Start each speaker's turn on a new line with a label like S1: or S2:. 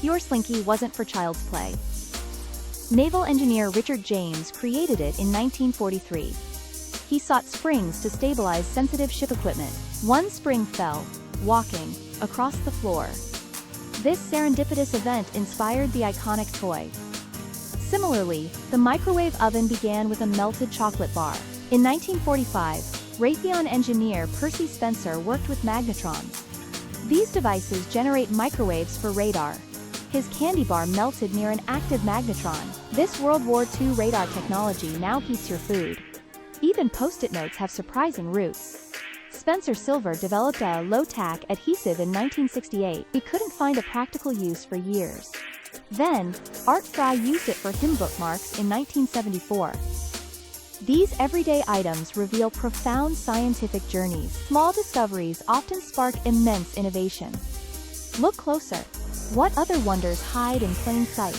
S1: Your Slinky wasn't for child's play. Naval engineer Richard James created it in 1943. He sought springs to stabilize sensitive ship equipment. One spring fell, walking, across the floor. This serendipitous event inspired the iconic toy. Similarly, the microwave oven began with a melted chocolate bar. In 1945, Raytheon engineer Percy Spencer worked with magnetrons. These devices generate microwaves for radar. His candy bar melted near an active magnetron. This World War II radar technology now heats your food. Even Post-it notes have surprising roots. Spencer Silver developed a low-tack adhesive in 1968. He couldn't find a practical use for years. Then, Art Fry used it for hymn bookmarks in 1974. These everyday items reveal profound scientific journeys. Small discoveries often spark immense innovation. Look closer. What other wonders hide in plain sight?